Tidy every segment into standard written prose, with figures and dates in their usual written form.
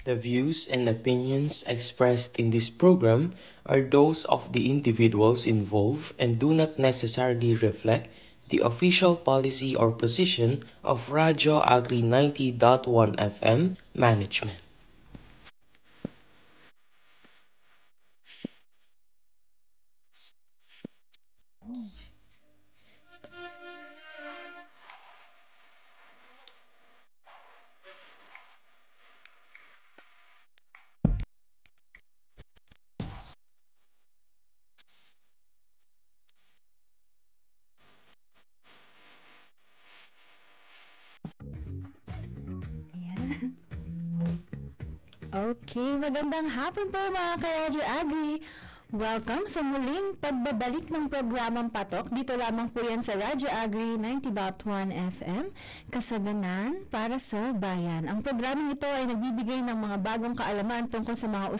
The views and opinions expressed in this program are those of the individuals involved and do not necessarily reflect the official policy or position of Radyo Agri 90.1 FM management. Ayan. Okay, magandang hapon po mga ka-Radyo Agri. Welcome sa muling pagbabalik ng programang Patok. Dito lamang po yan sa Radyo Agri 90.1 FM, kasaganan para sa bayan. Ang programang ito ay nagbibigay ng mga bagong kaalaman tungkol sa mga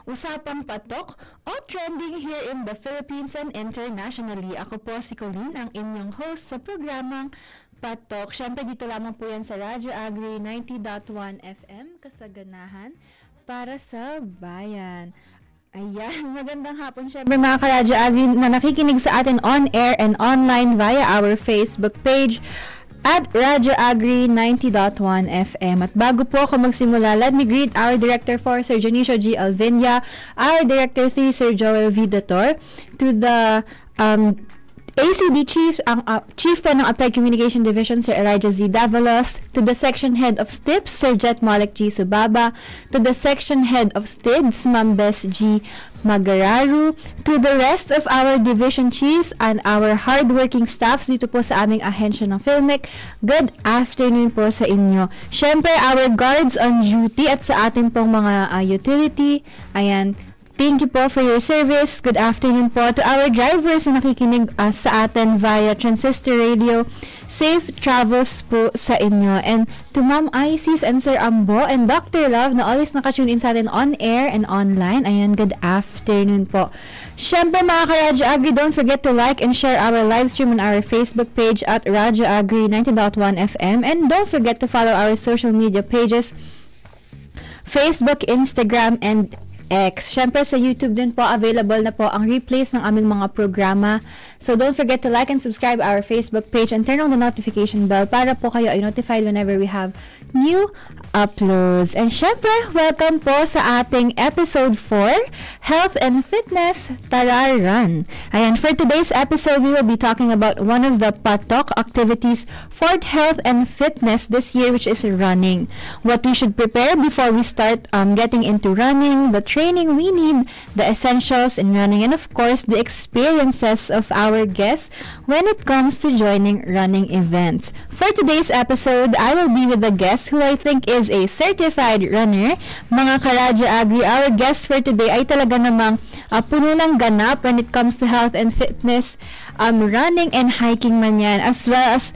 usapang patok o trending here in the Philippines and internationally. Ako po si Colleen, ang inyong host sa programang Patok. Siyempre dito lamang po yan sa Radyo Agri 90.1 FM, kasaganahan para sa bayan. Ayan, magandang hapon syempre mga ka-Radyo Agri na nakikinig sa atin on air and online via our Facebook page at Radyo Agri 90.1 FM. At bago po ako magsimula, let me greet our Director for Sir Janicio G. Alvinia, our Director si Sir Joel V. Dator, to the ACD Chief, ang Chief po ng Applied Communication Division, Sir Elijah Z. Davalos, to the Section Head of STIPS, Sir Jet Malik G. Subaba, to the Section Head of STIDS, Ma'am Bess G. Magararu, to the rest of our Division Chiefs and our hardworking staffs dito po sa aming ahensya ng Filmic, good afternoon po sa inyo. Siyempre, our guards on duty at sa atin pong mga utility, ayan, thank you po for your service. Good afternoon po to our drivers na nakikinig sa atin via Transistor Radio. Safe travels po sa inyo. And to Ma'am Isis and Sir Ambo and Dr. Love na always nakatune in sa atin on air and online. Ayan, good afternoon po. Siyempre mga ka-Radyo Agri, don't forget to like and share our live stream on our Facebook page at Radyo Agri 90.1 FM. And don't forget to follow our social media pages, Facebook, Instagram, and X. Siyempre sa YouTube din po available na po ang replays ng aming mga programa. So don't forget to like and subscribe our Facebook page and turn on the notification bell para po kayo ay notified whenever we have new uploads. And syempre, welcome po sa ating episode 4, Health and Fitness Tararan. Ayan, for today's episode, we will be talking about one of the patok activities for health and fitness this year, which is running. What we should prepare before we start getting into running, the training we need, the essentials in running, and of course, the experiences of our guests when it comes to joining running events. For today's episode, I will be with a guest who I think is a certified runner. Mga ka-Radyo Agri, our guest for today ay talaga namang puno ng ganap when it comes to health and fitness, running and hiking man yan, as well as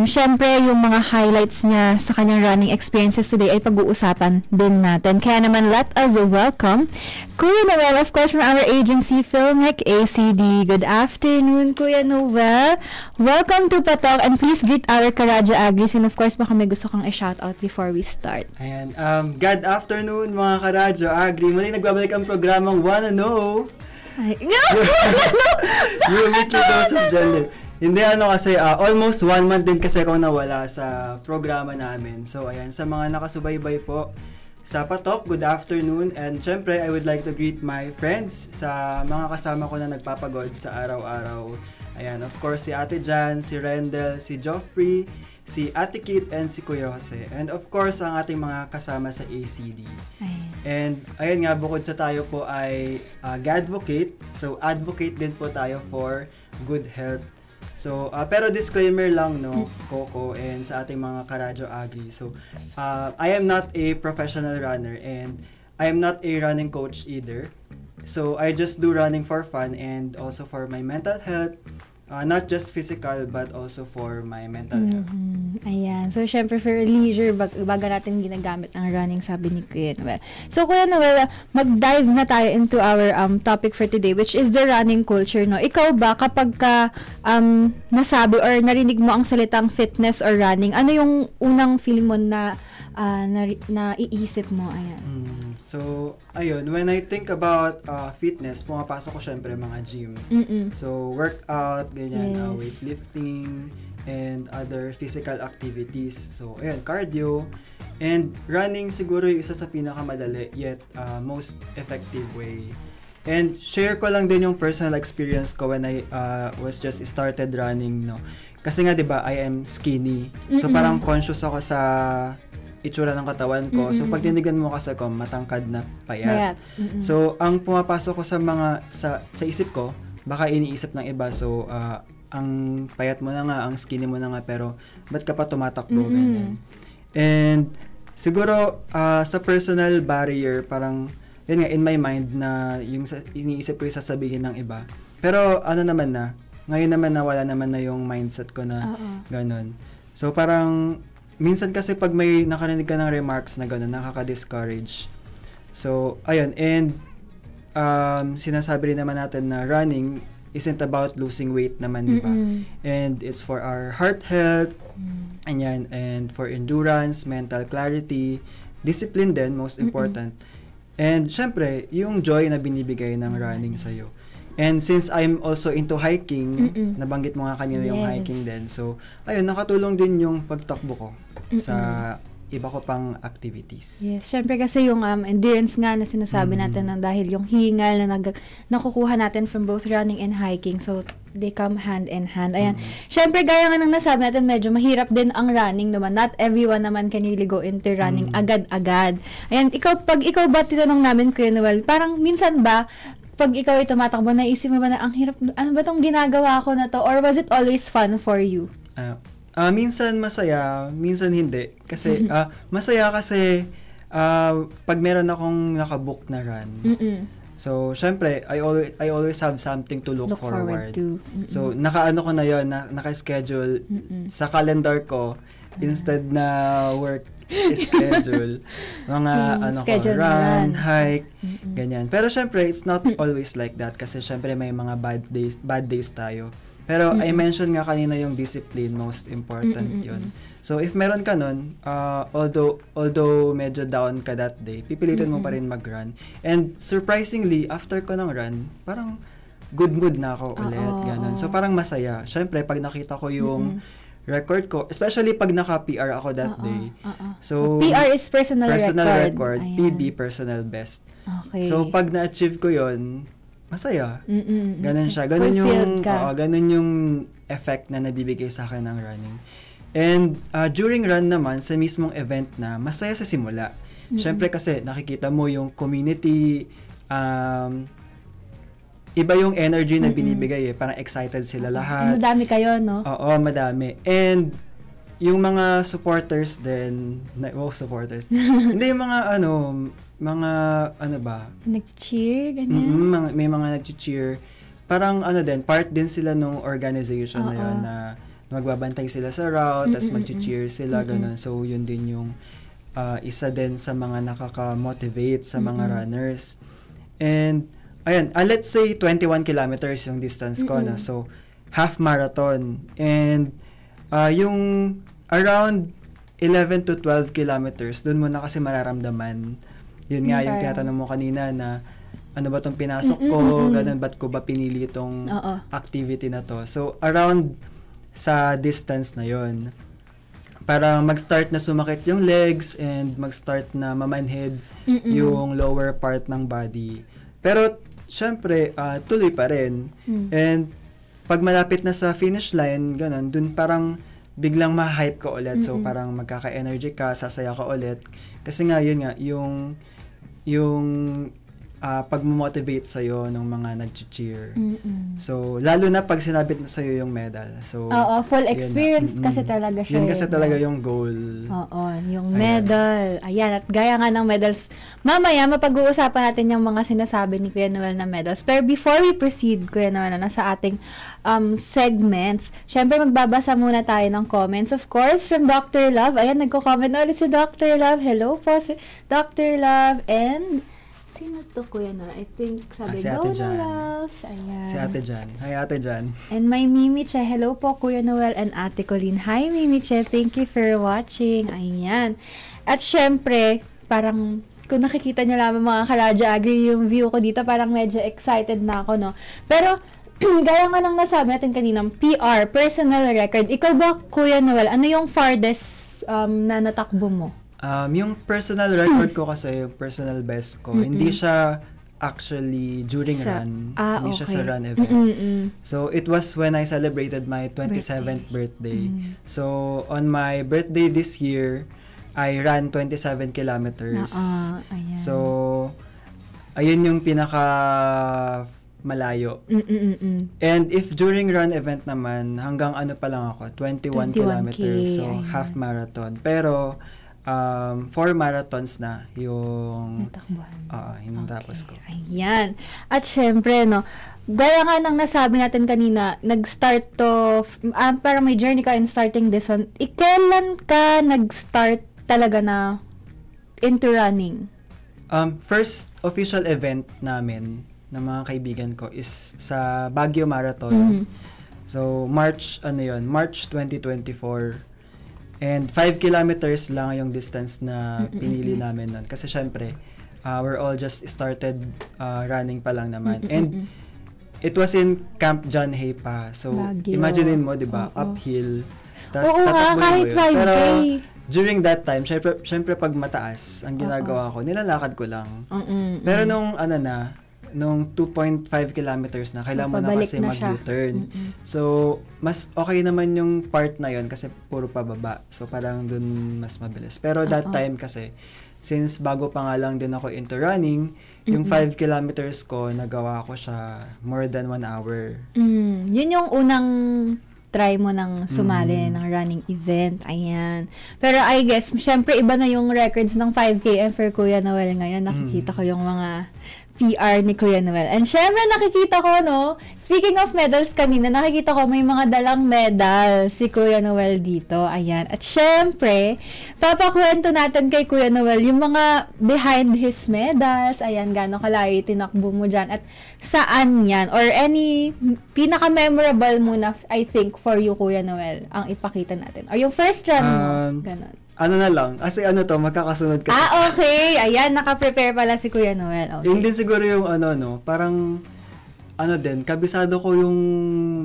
syempre yung mga highlights niya sa kanyang running experiences today ay pag-uusapan din natin. Kaya naman let us welcome Kuya Noel, of course, from our agency Filmic ACD. Good afternoon, Kuya Noel. Welcome to Patok, and please greet our ka-Radyo Agris, and of course baka may gusto kang i-shoutout before we start. Ayan, good afternoon mga ka-Radyo Agri. Muli nagbabalik ang programang Wanna Know. Ay, You meet your dose of gender. Hindi kasi almost 1 month din kasi akong nawala sa programa namin. So ayan, sa mga nakasubaybay po sa Patok, good afternoon. And syempre, I would like to greet my friends sa mga kasama ko na nagpapagod sa araw-araw. Ayan, of course, si Ate Jan, si Rendel, si Joffrey, si Ate Kit, and si Kuya Jose. And of course, ang ating mga kasama sa ACD. And ayun nga, bukod sa tayo po ay Gadvocate. So, advocate din po tayo for good health. So, pero disclaimer lang, no, Coco, and sa ating mga ka-Radyo Agri. So, I am not a professional runner and I am not a running coach either. So, I just do running for fun and also for my mental health. Not just physical but also for my mental health. Ayan. So, syempre for leisure, baga natin ginagamit ang running, sabi ni Kuya Noel. So, Kuya Noel, mag-dive na tayo into our topic for today, which is the running culture, no? Ikaw ba, kapag ka nasabi or narinig mo ang salitang fitness or running, ano yung unang feeling mo na naiisip mo? Ayan. So, ayun, when I think about fitness, pumapasok ko syempre mga gym. So, workout, ganyan, Yes. weightlifting, and other physical activities. So, ayun, cardio, and running siguro yung isa sa pinakamadali yet most effective way. And share ko lang din yung personal experience ko when I was just started running, no. Kasi nga 'di ba, I am skinny. So parang conscious ako sa itsura ng katawan ko. So pag tinigan mo kasi ko matangkad na payat. So ang pumapasok ko sa mga sa isip ko, baka iniisip ng iba, so ang payat mo na nga, ang skinny mo na nga, pero ba't ka pa tumatakbo ganyan. And siguro sa personal barrier, parang yun nga, in my mind na yung iniisip ko yung sasabihin ng iba. Pero ano naman na, ngayon naman na wala naman na yung mindset ko na ganun. So parang, minsan kasi pag may nakarinig ka ng remarks na ganun, nakaka-discourage. So, ayun, and sinasabi rin naman natin na running isn't about losing weight naman, di ba? And it's for our heart health, and for endurance, mental clarity, discipline din, most important. And syempre, yung joy na binibigay ng running sa'yo. And since I'm also into hiking, nabanggit mo nga kanina yung hiking din. So, ayun, nakatulong din yung pagtakbo ko sa iba ko pang activities. Yes, syempre kasi yung endurance nga na sinasabi natin dahil yung hingal na nakukuha natin from both running and hiking. So, they come hand in hand. Ayan. Syempre, gaya nga ng nasabi natin, medyo mahirap din ang running naman. Not everyone naman can really go into running agad-agad. Ayan, pag ikaw ba tinanong namin, Kuya Noel, parang minsan ba, pag ikaw ay tumatakbo, naisip mo ba na ang hirap, ano ba tong ginagawa ko na to? Or was it always fun for you? Minsan masaya, minsan hindi. Kasi, masaya kasi pag meron akong nakabook na run. So, syempre, I always have something to look forward to. So, nakaano ko na yon, naka-schedule sa calendar ko instead na work schedule. Mga schedule run, hike, ganyan. Pero syempre, it's not always like that kasi syempre may mga bad days tayo. Pero I mentioned nga kanina yung discipline, most important yun. So, if meron ka nun, although medyo down ka that day, pipilitin mo pa rin mag-run. And surprisingly, after ko ng run, parang good mood na ako ulit. Ganun. So, parang masaya. Syempre, pag nakita ko yung record ko, especially pag naka-PR ako that day. So, PR is personal record. PB, personal best. Okay. So, pag na-achieve ko yun, masaya. Ganun siya. Ganun yung effect na nabibigay sa akin ng running. And during run naman, sa mismong event na, masaya sa simula. Syempre kasi nakikita mo yung community, iba yung energy na binibigay Parang excited sila lahat. Madami kayo, no? Oo, madami. And yung mga supporters din, supporters. Hindi yung mga nag-cheer, ganyan? May mga nag-cheer. Parang din, part din sila nung organization na yun na magbabantay sila sa route, tapos mag-cheer sila, ganun. So, yun din yung isa din sa mga nakaka-motivate sa mga runners. And, ayun, let's say 21 kilometers yung distance ko, no? So, half marathon. And, yung around 11 to 12 kilometers, dun mo na kasi mararamdaman. Yun nga, yung tinatanong mo kanina na ano ba tong pinasok ko, ganun, ba't ko ba pinili itong activity na to. So, around sa distance na yon, para mag-start na sumakit yung legs and mag-start na mamanhid yung lower part ng body. Pero, syempre, tuloy pa rin. And, pag malapit na sa finish line, ganun, dun parang biglang ma-hype ka ulit. So, parang magkaka-energy ka, sasaya ka ulit. Kasi nga, yun nga, yung pag-motivate sa'yo ng mga nag-cheer. So, lalo na pag sinabit na sa'yo yung medal. So, full experience kasi talaga siya. Yun kasi talaga yung goal. Yung medal. Ayan, at gaya nga ng medals, mamaya mapag-uusapan natin yung mga sinasabi ni Kuya Noel na medals. Pero before we proceed, Kuya Noel, sa ating segments, syempre magbabasa muna tayo ng comments. Of course, from Dr. Love. Ayan, nagko-comment ulit si Dr. Love. Hello po si Dr. Love. And Sino to, Kuya Noel? I think, sabi, Si Ate Go Jan. Noels. Ayan. Si Ate Jan. Hi, Ate Jan. And my Mimi Che, hello po Kuya Noel and Ate Colleen. Hi Mimi Che, thank you for watching. Ayan. At syempre, parang kung nakikita niyo lamang mga Karadya Agri yung view ko dito, parang medyo excited na ako, no? Pero, gaya nga nang nasabi natin kanina, PR, personal record. Ikaw ba, Kuya Noel, ano yung farthest na natakbo mo? Yung personal record ko kasi, yung personal best ko, hindi siya actually during run. Hindi siya sa run event. So, it was when I celebrated my 27th birthday. So, on my birthday this year, I ran 27 kilometers. Ayan. So, ayun yung pinaka malayo. And if during run event naman, hanggang ano pa lang ako, 21 kilometers. So, ayan. half marathon. Pero, 4 marathons na yung tapos ko. Ayan. At syempre, no, gaya nga nang nasabi natin kanina, nag-start to, parang may journey ka in starting this one. Kailan ka nag-start talaga na into running? First official event namin ng mga kaibigan ko is sa Baguio Marathon. So, March 2024. And 5 kilometers lang yung distance na pinili namin nun. Kasi syempre, we're all just started running pa lang naman. And it was in Camp John Hay pa. So, Baguio. imaginein mo, di ba? Uphill. Tas, Oo nga, kahit 5K. Pero, during that time, syempre pag mataas, ang ginagawa ko, nilalakad ko lang. Pero nung 2.5 kilometers na, kailangan mo na Pabalik kasi na siya. mag-U-turn. So, mas okay naman yung part na yon kasi puro pababa. So, parang dun mas mabilis. Pero that time kasi, since bago pa nga lang din ako into running, yung 5 kilometers ko, nagawa ko siya more than 1 hour. Yun yung unang try mo ng sumali ng running event. Ayan. Pero I guess, syempre iba na yung records ng 5K for Kuya Noel ngayon. Nakikita ko yung mga PR ni Kuya Noel. And syempre nakikita ko, no, speaking of medals kanina, nakikita ko may mga dalang medal si Kuya Noel dito. Ayan. At syempre, papakwento natin kay Kuya Noel yung mga behind his medals. Ayan, gano'ng kalayo tinakbo mo dyan. At saan yan? Or any pinaka-memorable muna, I think, for you, Kuya Noel, ang ipakita natin. Or yung first run mo. Ganon. Ano na lang, kasi magkakasunod kasi. Okay. Ayan, naka-prepare pala si Kuya Noel. Okay. Yun din siguro yung parang, kabisado ko yung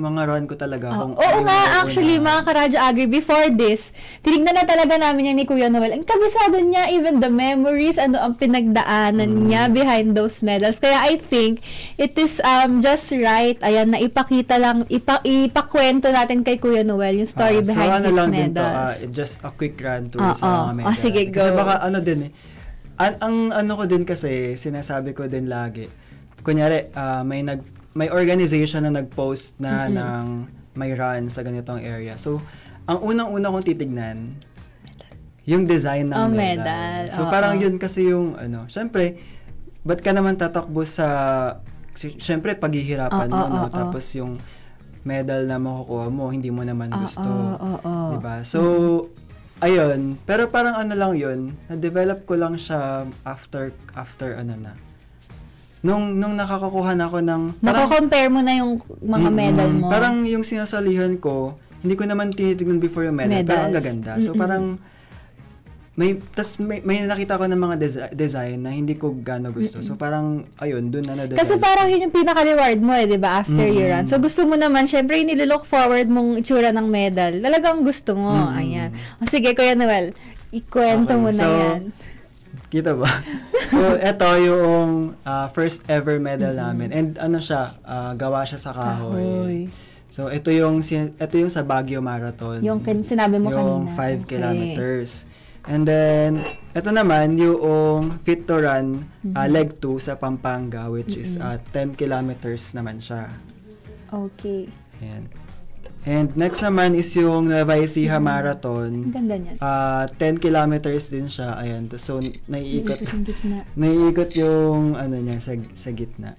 mga run ko talaga. Oo nga, actually, mga Karadya Agri, before this, tinignan na talaga namin yan ni Kuya Noel. Ang kabisado niya, even the memories, ano ang pinagdaanan niya behind those medals. Kaya I think, it is just right, ayan, na ipakita lang, ipakwento natin kay Kuya Noel yung story behind his medals. Just a quick run to sa mga medals. Sige, go. Kasi baka ang ano ko din kasi, sinasabi ko din lagi, kunyari, may organization na nag-post na ng may run sa ganitong area. So, ang unang-una kong titignan, yung design ng medal. So, parang yun kasi yung, syempre, ba't ka naman tatakbo syempre, paghihirapan mo, no? Tapos yung medal na makukuha mo, hindi mo naman gusto. Diba? So, ayun. Pero parang lang yun, na-develop ko lang siya after Nung nakakakuha na ako ng... Nako-compare mo na yung mga medal mo. Parang yung sinasalihan ko, hindi ko naman tinitignan before yung medal. Pero ang gaganda. So parang, may nakita ko ng mga design na hindi ko gano'n gusto. So parang, ayun, dun na na-develop. Kasi parang yun yung pinaka-reward mo di ba, after you run. So gusto mo naman, syempre yung nililook forward mong itsura ng medal. Talagang gusto mo. Ayan. O sige, Kuya Noel, ikwento mo na yan. Kita ba? So, ito yung first ever medal namin. And gawa siya sa kahoy. So, ito yung sa Baguio Marathon. Yung sinabi mo yung kanina. Yung 5 kilometers. And then, ito naman yung Fit to Run leg 2 sa Pampanga, which is 10 kilometers naman siya. Okay. Ayan. And next naman is yung Nueva Ecija Marathon. Ang ganda niyan. 10 kilometers din siya. Ayan. So, naiikot. Gitna. Naiikot yung niya sa gitna.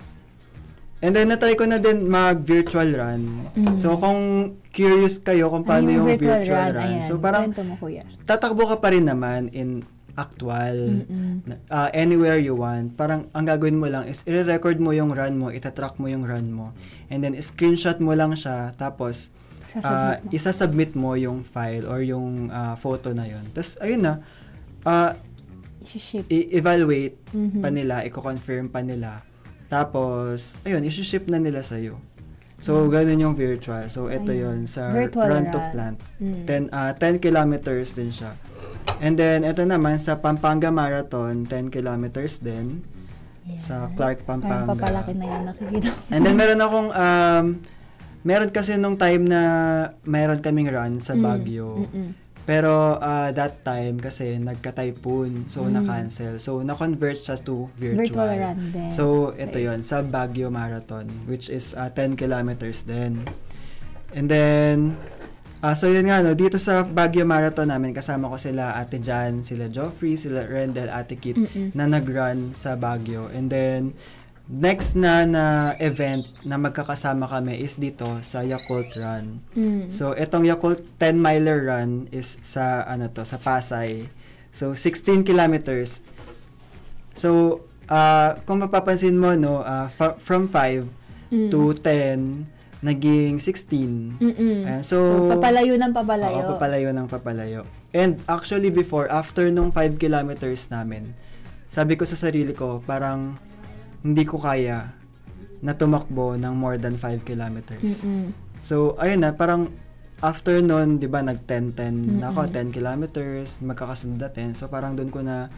And then, natry ko na din mag-virtual run. So, kung curious kayo kung paano yung virtual run. Ayan. So, parang mo, Kuya. tatakbo ka pa rin naman in actual. Anywhere you want. Parang ang gagawin mo lang is i-record mo yung run mo, itatrack mo yung run mo. And then screenshot mo lang siya, tapos isa-submit mo yung file or yung photo na yun. Tapos ayun na, i-evaluate pa nila, i-confirm pa nila. Tapos, ayun, i-ship na nila sa'yo. So, ganun yung virtual. So, ito yun sa virtual run to plant. 10 kilometers din siya. And then, ito naman sa Pampanga Marathon, 10 kilometers din. Yeah. Sa Clark, Pampanga. Parang papalaki na yun, nakikita. And then, meron kasi nung time na meron kaming run sa Baguio. Pero that time kasi nagka-typhoon, so na-cancel. So na-convert siya to virtual run din. So ito yon sa Baguio Marathon, which is 10 kilometers din. And then so yun nga, no, dito sa Baguio Marathon namin, kasama ko sila Ate Jan, sila Joffrey, sila Rendel, Ate Kit na nag-run sa Baguio. And then next na event na magkakasama kami is dito sa Yakult Run. So itong Yakult 10-miler run is sa sa Pasay. So 16 kilometers. So kung mapapansin mo, no, from 5 to 10 naging 16. So papalayo ng papalayo. Oo, papalayo ng papalayo. And actually after nung 5 kilometers namin, sabi ko sa sarili ko, parang hindi ko kaya na tumakbo ng more than 5 kilometers. So, ayun na, parang after nun, di ba, nag-10-10 na ako, 10 kilometers, magkakasunod na 10. So, parang doon ko na,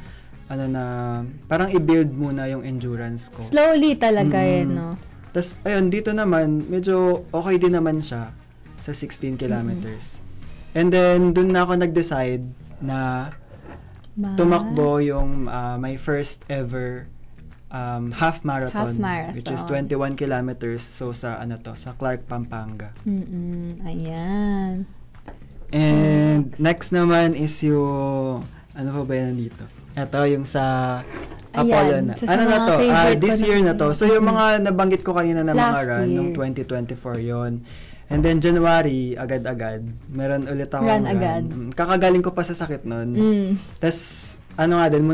parang i-build muna yung endurance ko. Slowly talaga no? Tapos, ayun, dito naman, medyo okay din naman siya sa 16 kilometers. And then, doon na ako nag-decide na tumakbo yung my first ever half marathon, which is 21 kilometers. So sa sa Clark, Pampanga. Ayan. And next naman is yung ano pa ba yan dito? Ito yung sa Apollo na. Ano na to? This year na to. So yung mga nabanggit ko kanina na mga run nung 2024 yon. And then January, agad-agad, meron ulit ako run. Kakagaling ko pa sa sakit nun. Tas din,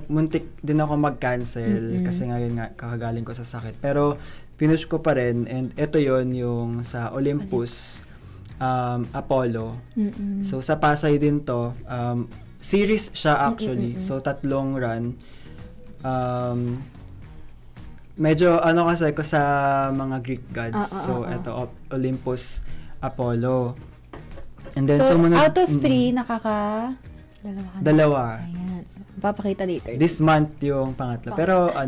muntik din ako mag-cancel kasi ngayon nga kakagaling ko sa sakit. Pero pinush ko pa rin, and ito yon yung sa Olympus Apollo. So sa Pasay din to, series siya actually. So 3 run. Medyo kasi ko sa mga Greek gods. So ito Olympus Apollo. And then so out of 3 dalawa. Ayan. Papakita later. This month yung pangatlo. Pero wala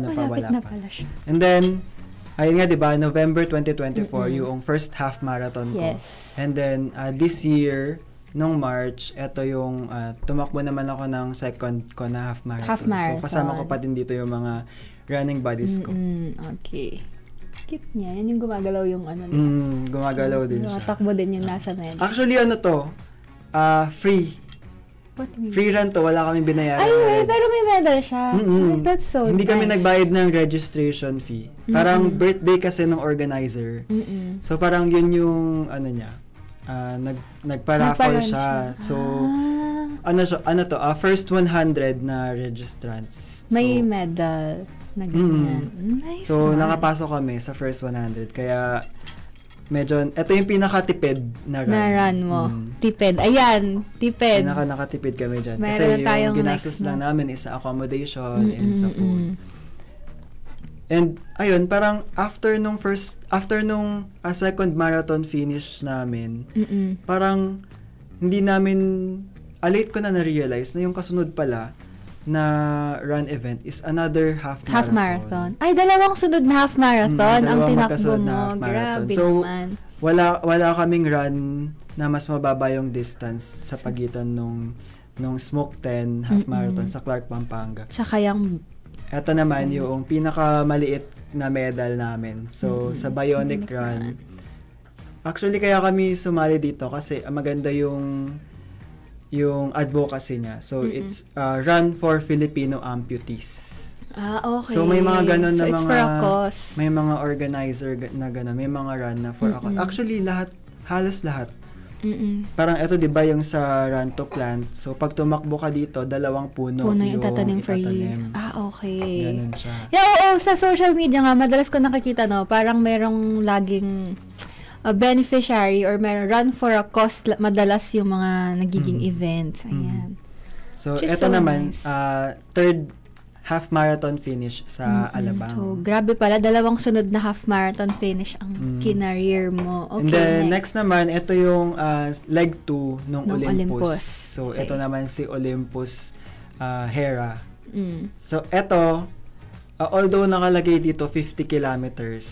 na pa. Pala siya. And then, ayun nga, diba, November 2024, yung first half marathon ko. Yes. And then, this year, nung March, eto yung, tumakbo naman ako ng second ko na half marathon. So, kasama ko pa din dito yung mga running buddies ko. Okay. Cute niya. Yan yung gumagalaw yung gumagalaw din siya. Takbo din yung nasa medyo. Actually, free. What do you mean? Free run to, wala kaming binayaran. Pero may medal siya. That's so Hindi nice. kami nagbayad ng registration fee. Parang birthday kasi ng organizer. So parang yun yung nagpa-raffle siya. So first 100 na registrants. So, may medal na ganyan. Nice. So nakapasok kami sa first 100. Kaya medyo, ito yung pinaka-tipid na run. Na run mo. Tipid. Ayan, tipid. Nakatipid kami dyan. Meron kasi yung ginastos lang namin is sa accommodation and sa food. And, ayun, parang after nung second marathon finish namin, parang hindi namin, late ko na na-realize na yung kasunod pala na run event is another half marathon. Ay, dalawang sunod na half marathon ang tinakbo mo. Grabe so, naman. Wala kaming run na mas mababa yung distance sa pagitan nung Smoke 10 half marathon sa Clark, Pampanga. Tsaka yung ito naman yung pinakamaliit na medal namin. So, sa Bionic Run. Actually, kaya kami sumali dito kasi maganda yung advocacy niya. So, it's Run for Filipino Amputees. Okay. So, may mga ganun na it's for a cause. May mga organizer na ganun. May mga run na for a cause. Actually, halos lahat parang ito 'di ba yung sa run to plant. So pag tumakbo ka dito, 2 puno yung itatanim for you. Okay. Ganun siya. Yeah, oo, sa social media nga, madalas ko nakikita, no, parang merong laging beneficiary or meron run for a cause, madalas yung mga nagiging events. Ayan. So, Which is ito so naman, nice. Third half marathon finish sa Alabang. So, grabe pala, 2 sunod na half marathon finish ang kinareer mo. Okay, And then, next naman, ito yung leg 2 nung Olympus. So, Okay. ito naman si Olympus Hera. So, ito, although nakalagay dito 50 kilometers,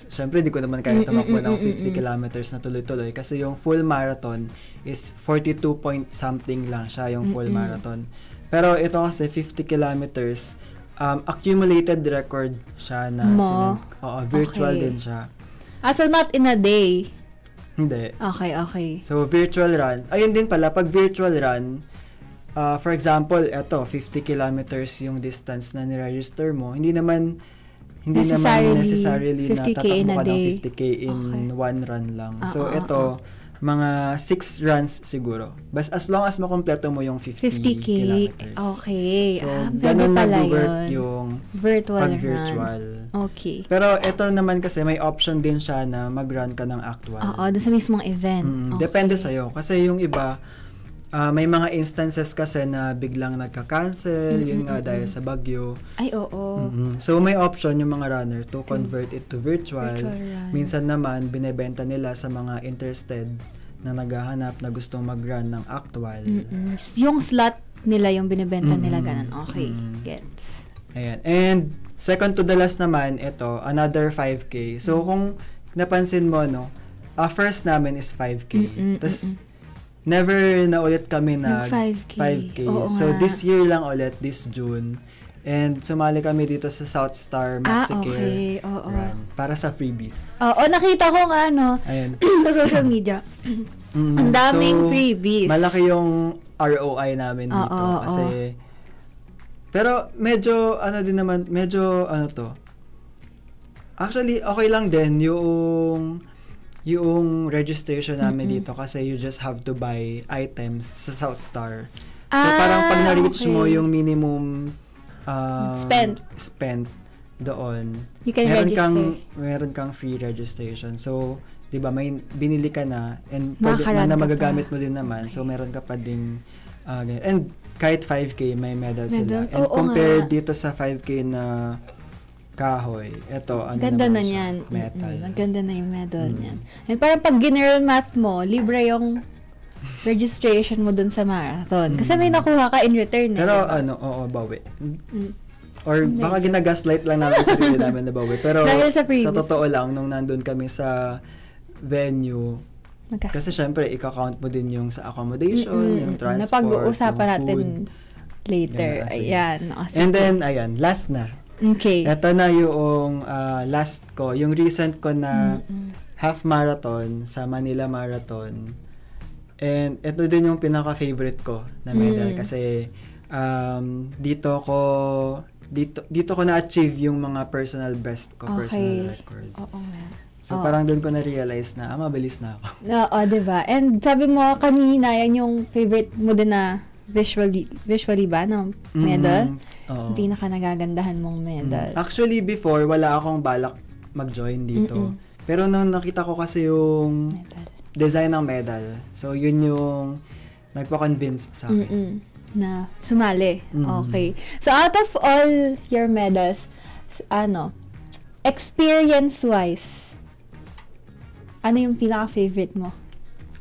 syempre, di ko naman kaya tumakbo ng 50 kilometers na tuloy-tuloy kasi yung full marathon is 42 point something lang siya, yung full marathon. Pero ito kasi 50 kilometers, accumulated record siya na virtual din siya. So not in a day? Hindi. Okay. So, virtual run. Ayun din pala, pag virtual run, for example, eto, 50 kilometers yung distance na niregister mo, hindi naman necessarily na 50K tatakbo in a ka ng day. 50K in one run lang. So, ito, mga 6 runs siguro. As long as makompleto mo yung 50 kilometers. Okay. So, Pwede ganun pala nag-work yun. yung Virtual pag-virtual. run. Okay. Pero ito naman kasi may option din siya na mag-run ka ng actual. Oo, doon sa mismong event. Okay. Depende sa'yo. Kasi yung iba, may mga instances kasi na biglang nagka-cancel, yun nga dahil sa bagyo. Ay, oo. So, may option yung mga runner to convert it to virtual. run. Minsan naman, binebenta nila sa mga interested na naghahanap na gustong mag-run ng actual. Yung slot nila, yung binibenta nila, ganun. Okay, gets. Ayan. And, second to the last naman, ito, another 5K. So, kung napansin mo, no, first namin is 5K. Tapos, never na ulit kami na 5K. Oo So, nga. this year lang ulit, this June. And sumali kami dito sa South Star Maxicare Okay. Oo. Run para sa freebies. Oo, nakita ko nga, no, Ayan. sa social media. Ang daming So, freebies. Malaki yung ROI namin dito. Oo. Kasi, pero medyo, actually, okay lang din yung registration namin dito kasi you just have to buy items sa South Star. So, parang pag na-reach mo yung minimum spent doon, you can register. Meron kang free registration. So, 'di ba, may binili ka na and Makakaraan na ka magagamit pa. mo din naman. So, meron ka pa ding and kahit 5K may medal sila. Medal? And Oo compared nga. dito sa 5K na kahoy, eto Ganda na naman siya, yan. metal. Maganda na yung medal niyan. And parang pag general math mo, libre yung registration mo dun sa marathon. Kasi may nakuha ka in return. Pero bawi. Or baka ginagaslight lang namin sa sarili namin na bawi. Pero Dahil sa freebies. sa totoo lang, nung nandun kami sa venue, kasi syempre, ika-count mo din yung sa accommodation, yung transport, napag-uusapan yung natin food. later. Ganun, sige. Ayan. And then, last na. Okay. Ito na yung last ko, yung recent ko na half marathon sa Manila Marathon. And ito din yung pinaka-favorite ko na medal kasi dito ko na-achieve yung mga personal best ko, personal record. Oo nga. So parang doon ko na-realize na mabilis na ako. Oo, diba? And sabi mo kanina, yan yung favorite mo din na visually ba ng medal? Oo. Pinaka nagagandahan mong medal. Actually, before, wala akong balak mag-join dito. Pero nung nakita ko kasi yung design ng medal, so yun yung nagpa-convince sa akin. Na sumali. Okay. So out of all your medals, experience-wise, ano yung pinaka-favorite mo?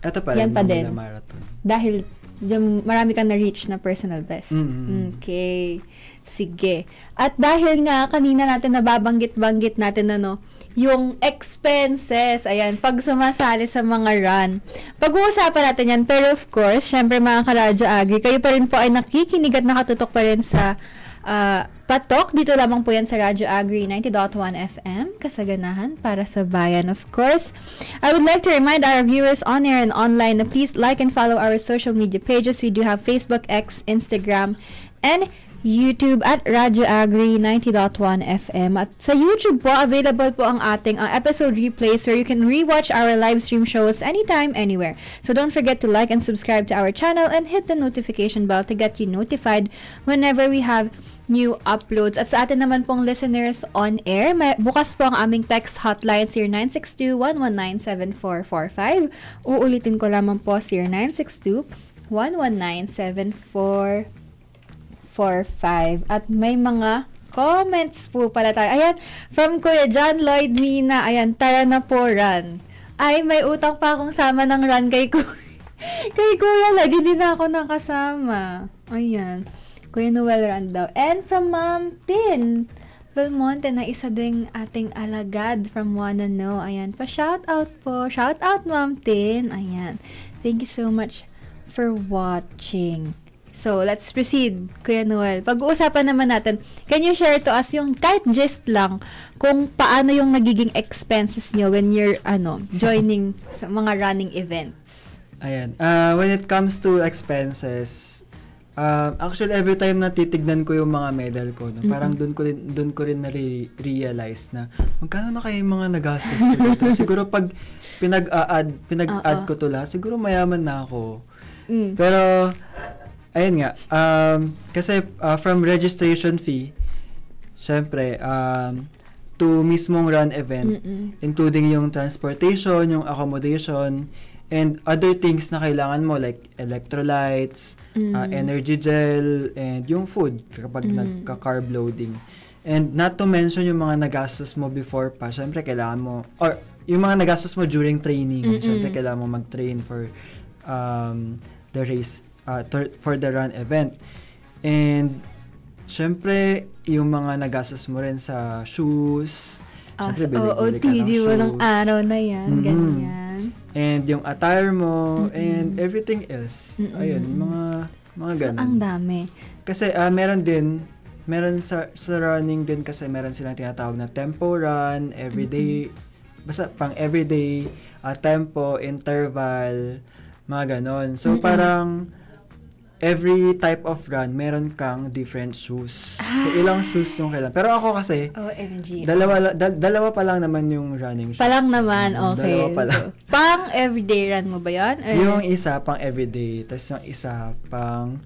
Ito pa rin, Yan pa din. Manila Marathon. Dahil marami kang na-reach na personal best. Okay. Sige. At dahil nga, kanina natin nababanggit-banggit natin yung expenses. Ayan, pag sumasali sa mga run. Pag-uusapan natin yan. Pero of course, syempre mga ka-Radyo Agri, kayo pa rin po ay nakikinig at nakatutok pa rin sa Patok. Dito lamang po yan sa Radyo Agri 90.1 FM. Kasaganahan para sa bayan, of course. I would like to remind our viewers on air and online na please like and follow our social media pages. We do have Facebook, X, Instagram, and YouTube at Radyo Agri 90.1 FM. At sa YouTube po, available po ang ating episode replays where you can rewatch our live stream shows anytime, anywhere. So don't forget to like and subscribe to our channel and hit the notification bell to get you notified whenever we have new uploads. At sa atin naman pong listeners on air, bukas po ang aming text hotline 0962-119-7445. Uulitin ko lamang po 0962-119-7445. At may mga comments po pala tayo. Ayan, from Kuya John Lloyd Mina. Ayan, tara na po, run. Ay, may utang pa akong sama ng run kay Kuya. Lagi din ako nakasama. Ayan. Kuya Noel run daw. And from Ma'am Tin Belmonte na isa ding ating alagad from Wanna Know. Ayan, pa-shout out po. Shout out, Ma'am Tin. Ayan. Thank you so much for watching. So, let's proceed, Kuya Noel. Pag-uusapan naman natin, can you share to us yung kahit gist lang kung paano yung nagiging expenses nyo when you're joining sa mga running events? Ayan. When it comes to expenses, actually every time na titignan ko yung mga medal ko, no, parang doon ko rin na-realize na magkano na kayo yung mga nagastos ko dito. Siguro pag pinag-add ko to lahat, siguro mayaman na ako. Pero ayun nga, kasi from registration fee, syempre, to mismong run event, including yung transportation, yung accommodation, and other things na kailangan mo like electrolytes, energy gel, and yung food kapag nagka-carb loading. And not to mention yung mga nagastos mo before pa, syempre kailangan mo, or yung mga nagastos mo during training, syempre kailangan mo mag-train for the race, for the run event. And syempre yung mga nagastos mo rin sa shoes, syempre bili-bili ka ng shoes, ng araw na yan, ganyan. And yung attire mo, and everything else. Ayun, mga ganun. So, ang dami. Kasi meron sa running din kasi meron silang tinatawag na tempo run, everyday, basta pang everyday, tempo, interval, mga ganon. So, parang every type of run, meron kang different shoes. So, ilang shoes yung kailangan. Pero ako kasi, OMG. Dalawa pa lang naman yung running shoes. Pa lang naman, okay. Dalawa pa lang. So, pang everyday run mo ba yan? Yung isa, pang everyday. Tapos yung isa, pang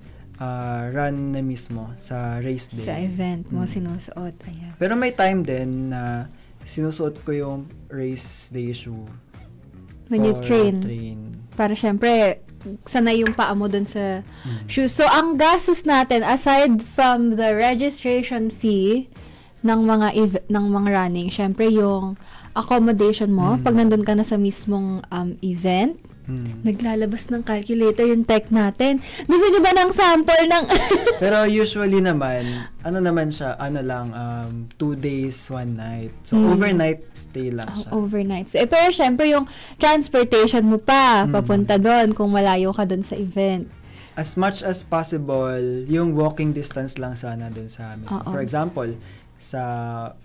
run na mismo sa race day. Sa event mo sinusuot. Ayan. Pero may time din na sinusuot ko yung race day shoe. When you train. Para syempre, sanay yung paa mo dun sa shoes. So, ang gastos natin, aside from the registration fee ng mga running, syempre yung accommodation mo, pag nandun ka na sa mismong event, naglalabas ng calculator yung tech natin. Gusto nyo ba ng sample ng... Pero usually naman, siya, 2 days, 1 night. So, overnight stay lang siya. Overnight. So, pero syempre yung transportation mo pa, papunta doon kung malayo ka doon sa event. As much as possible, yung walking distance lang sana doon sa mismo. For example,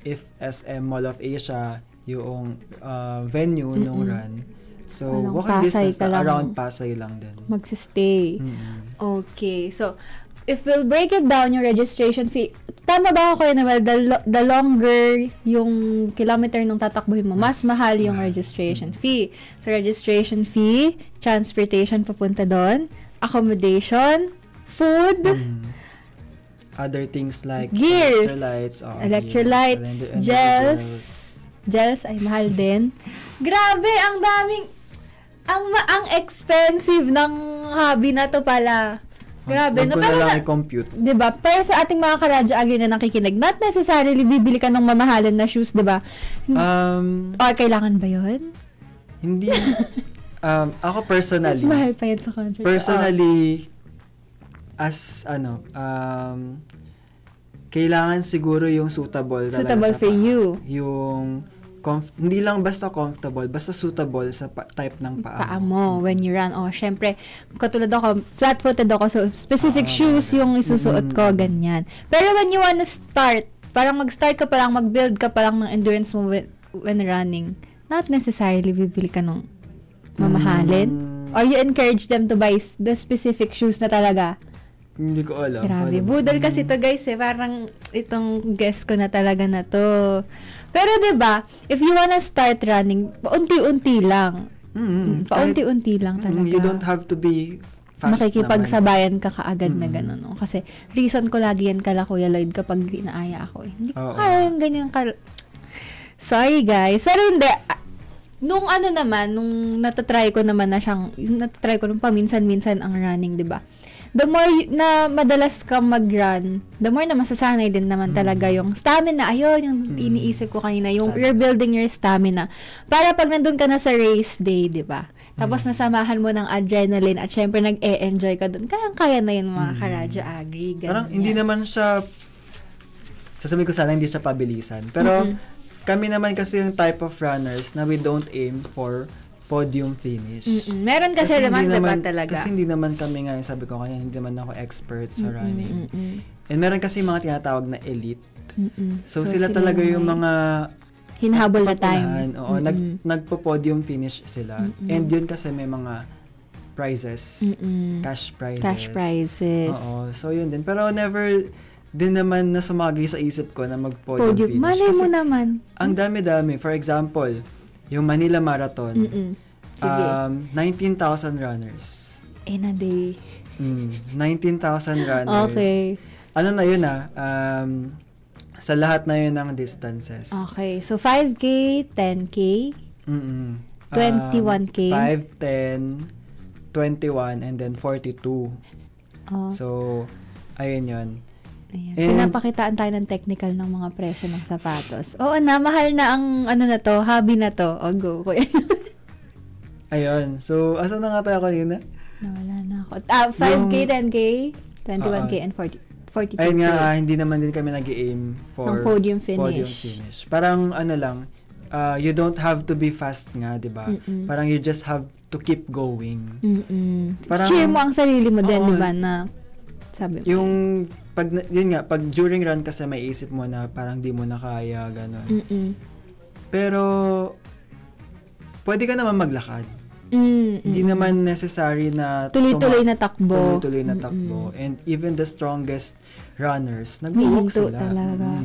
if SM Mall of Asia, yung venue nung run, so, walking distance around Pasay lang din. Magsistay. Okay. So, if we'll break it down, yung registration fee, tama ba ako yun? Well, the longer yung kilometer nung tatakbuhin mo, mas mahal yung registration fee. So, registration fee, transportation papunta doon, accommodation, food, other things like gears, electrolytes, gels ay mahal din. Grabe, ang daming ang expensive ng hobby na to pala. Grabe, no? Pero lang i-compute. 'Di ba? Pero sa ating mga karadyo agri na nakikinig, not necessarily bibili ka ng mamahalan na shoes, 'di ba? Or kailangan ba 'yon? Hindi. Ako personally. Mas mahal pa yan sa concert. Personally, kailangan siguro yung suitable for you. Yung hindi lang basta comfortable, basta suitable sa type ng paa mo when you run. Syempre, katulad ako, flat-footed ako, so specific shoes yung isusuot ko, ganyan. Pero when you wanna start, parang mag-start ka pa lang, mag-build ka pa lang ng endurance mo when running, not necessarily bibili ka ng mamahalin. Or you encourage them to buy the specific shoes na talaga Hindi ko alam. Grabe. Budol kasi to guys parang itong guest ko na talaga na to. Pero 'di ba, if you wanna start running, paunti-unti lang. Paunti-unti lang talaga. You don't have to be fast makikipagsabayan ka kaagad na gano'n. No? Kasi reason ko lagi yan kala Kuya Lloyd kapag inaaya ako. Hindi ko kaya yung ganyan Sorry guys. Pero hindi. Nung nung natatry ko naman na siyang, natatry ko nung paminsan-minsan ang running, di ba? The more na madalas ka mag-run, the more na masasanay din naman talaga yung stamina. Ayun, yung iniisip ko kanina. Yung you're building your stamina. Para pag nandun ka na sa race day, di ba? Tapos nasamahan mo ng adrenaline at syempre nag-e-enjoy ka dun. Kaya na yun mga ka-Radyo Agri. Parang hindi naman siya, sasabihin ko sana hindi siya pabilisan. Pero kami naman kasi yung type of runners na we don't aim for podium finish. Meron kasi naman, diba talaga? Kasi hindi naman kami nga, sabi ko kanya, hindi naman ako expert sa running. And meron kasi mga tinatawag na elite. So sila talaga yung mga hinahabol na time. Oo, nagpo-podium finish sila. And yun kasi may mga prizes. Cash prizes. Oo, so yun din. Pero never din naman na sumagi sa isip ko na mag-podium finish. Malay mo naman. Ang dami-dami. For example, yung Manila Marathon, 19,000 runners. In a day. 19,000 runners. Okay. Ano na yun sa lahat na yun ng distances. Okay. So, 5K, 10K, 21K. 5, 10, 21, and then 42. So, ayun yun. Ayan. Pinapakitaan tayo ng technical ng mga presyo ng sapatos. Oo na, mahal na ang na to, hobby na to. O, go. Ayun. So, asan na nga tayo kanina? Nawala na ako. 5K, 10K, 21K, and 42K. Ayun nga, hindi naman din kami nag-aim for podium finish. Parang lang, you don't have to be fast nga, di ba? Parang you just have to keep going. Parang, cheer mo ang sarili mo din, di ba, na sabi mo. Yung pag during run kasi may isip mo na parang di mo na kaya, gano'n. Pero, pwede ka naman maglakad. Hindi naman necessary na tuloy-tuloy na takbo. And even the strongest runners, nag-walk sila. Talaga.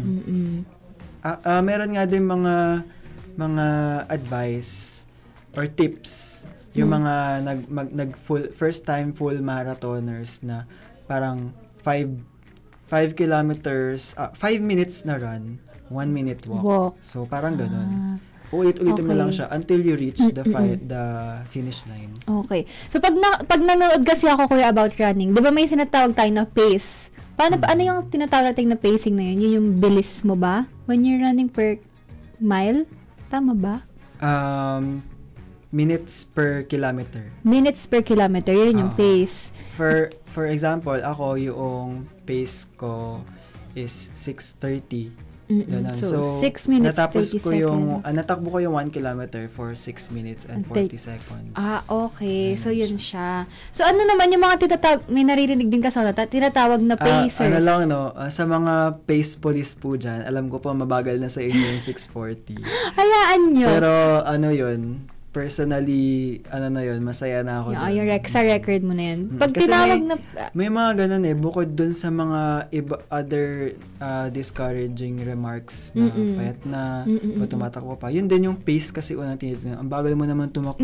Meron nga din mga advice or tips yung mga first time full marathoners na parang 5 kilometers, 5 minutes na run, 1 minute walk. So parang ganun. Ulit-ulitin mo lang siya until you reach the finish line. Okay. So pag nanonood kasi ako kuya about running, 'di ba may sinatawag tayo na pace? Ano yung tinatawag natin na pacing na yun? Yun yung bilis mo ba? When you're running per mile? Tama ba? Minutes per kilometer. Minutes per kilometer, yun yung pace. For example, ako yung pace ko is 6:30. So 6 minutes, natapos 30 ko seconds. natakbo ko yung 1 kilometer for 6 minutes and 40 seconds. Okay. So, yun siya. So, ano naman yung mga may naririnig din ka sa tinatawag na pacers? Sa mga pace police po dyan, alam ko po mabagal na sa inyo yung 6:40. Hayaan nyo. Pero, yun, personally, masaya na ako doon. Yung sa record mo na yun. Pag tinawag may mga ganun bukod dun sa mga other discouraging remarks na payat na, tumatakbo pa. Yun din yung pace kasi unang tinitignan. Ang bagal mo naman tumakbo,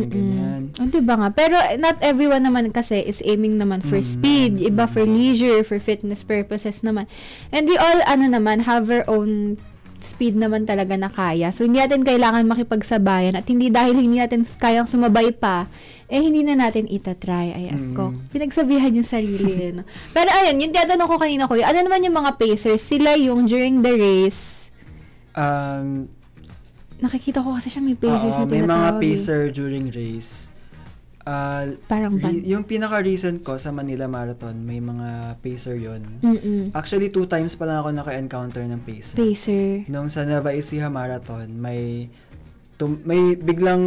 ganyan. Diba nga? Pero not everyone naman kasi is aiming naman for speed. Iba for leisure, for fitness purposes naman. And we all, have our own speed naman talaga na kaya. So, hindi natin kailangan makipagsabayan at hindi dahil hindi natin kayang sumabay pa, hindi na natin itatry. Ayan ko. Pinagsabihan yung sarili. No? Pero ayan, yung tinatanong ko kanina ko, ano naman yung mga pacers? Sila yung during the race? Nakikita ko kasi siya may pacers na tinatawag. May mga pacer during race. Parang yung pinaka-recent ko sa Manila Marathon, may mga pacer yun. Actually, 2 times pa lang ako naka-encounter ng pacer. Nung sa Nueva Ecija Marathon, may biglang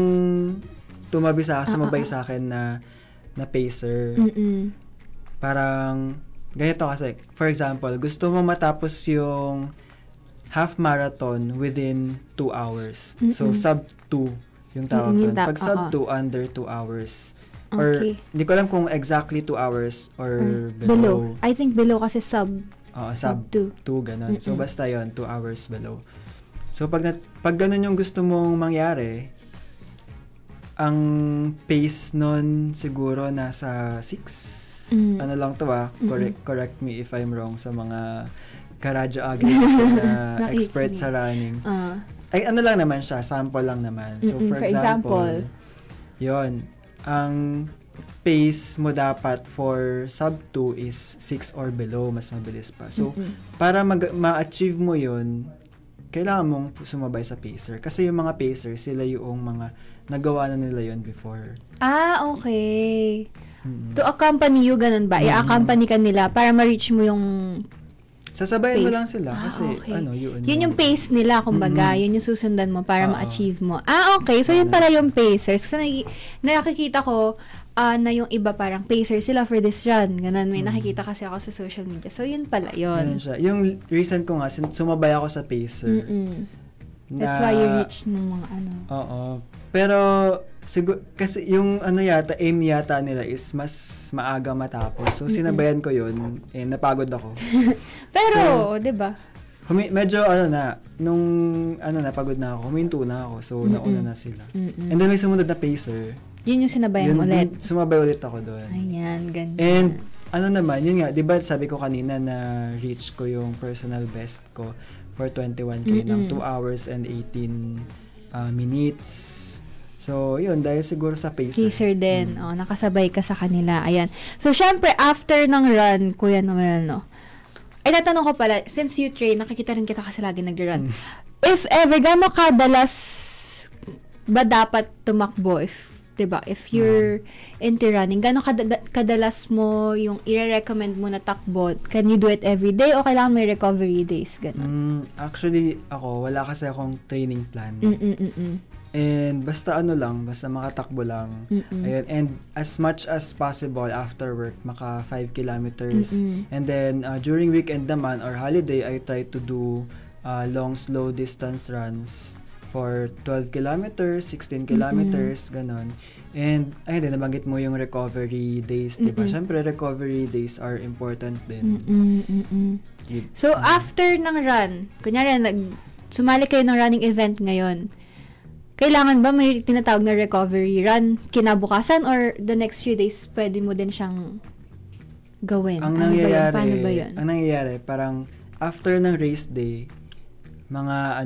sumabay sa akin na pacer. Parang, ganito kasi, for example, gusto mo matapos yung half marathon within 2 hours. So, sub 2 yung tawag doon. Pag sub 2, under 2 hours Or, Okay. hindi ko alam kung exactly 2 hours or Below. I think below kasi sub Sub 2. 2, ganun. So, Mm-mm. basta yon 2 hours below. So, pag ganun yung gusto mong mangyari, ang pace nun siguro nasa 6. Ano lang to correct me if I'm wrong sa mga karadyo agri na expert sa running. Ay, ano lang naman siya, sample lang naman. So, for example, yon ang pace mo dapat for sub 2 is 6 or below, mas mabilis pa. So, para ma-achieve mo yon, kailangan mong sumabay sa pacer. Kasi yung mga pacer, sila yung mga nagawa na nila yon before. Okay. To accompany you, ganun ba? I-accompany ka nila para ma-reach mo yung sasabayan mo pace. lang sila kasi Okay. yun yung pace nila, kumbaga. Yun yung susundan mo para ma-achieve mo. Okay. So, yun pala yung pacers. Kasi nakikita ko na yung iba parang pacers sila for this run. Ganun. May nakikita kasi ako sa social media. So, yun pala yun. Ganun siya. Yung reason ko nga, sumabay ako sa pacer. That's why you reach ng mga Oo. Pero, kasi yung aim yata nila is mas maaga matapos. So, sinabayan ko yun. Napagod ako. Pero, di ba? Medyo, nung napagod na ako, huminto na ako. So, nauna na sila. And then, may sumunod na pacer. Yun yung sinabayan mo ulit. Sumabay ulit ako doon. Ayan, ganyan. And, naman, yun nga, di ba sabi ko kanina na reach ko yung personal best ko for 21K ng 2 hours and 18 minutes. So, yun, dahil siguro sa pacer. Pacer din. Nakasabay ka sa kanila. Ayan. So, syempre, after ng run, Kuya Noel, no? Ay, natanong ko pala, since you train, nakikita rin kita kasi lagi nag-run. If ever, gano'ng kadalas ba dapat tumakbo? Diba? If you're into running, gano'ng kadalas mo yung i-recommend mo na takbo? Can you do it every day o kailangan may recovery days? Gano'n. Actually, wala kasi akong training plan. And basta basta makatakbo lang. Ayun, and as much as possible after work, maka 5 kilometers. And then, during weekend naman or holiday, I try to do long, slow distance runs for 12 kilometers, 16 kilometers, ganon. And, ayun din, nabanggit mo yung recovery days, diba? Siyempre, recovery days are important din. So, after ng run, kunyari, sumali kayo ng running event ngayon, kailangan ba may tinatawag na recovery run kinabukasan or the next few days pwede mo din siyang gawin? Ang Paano ba yun? Ang nangyayari, parang after ng race day, mga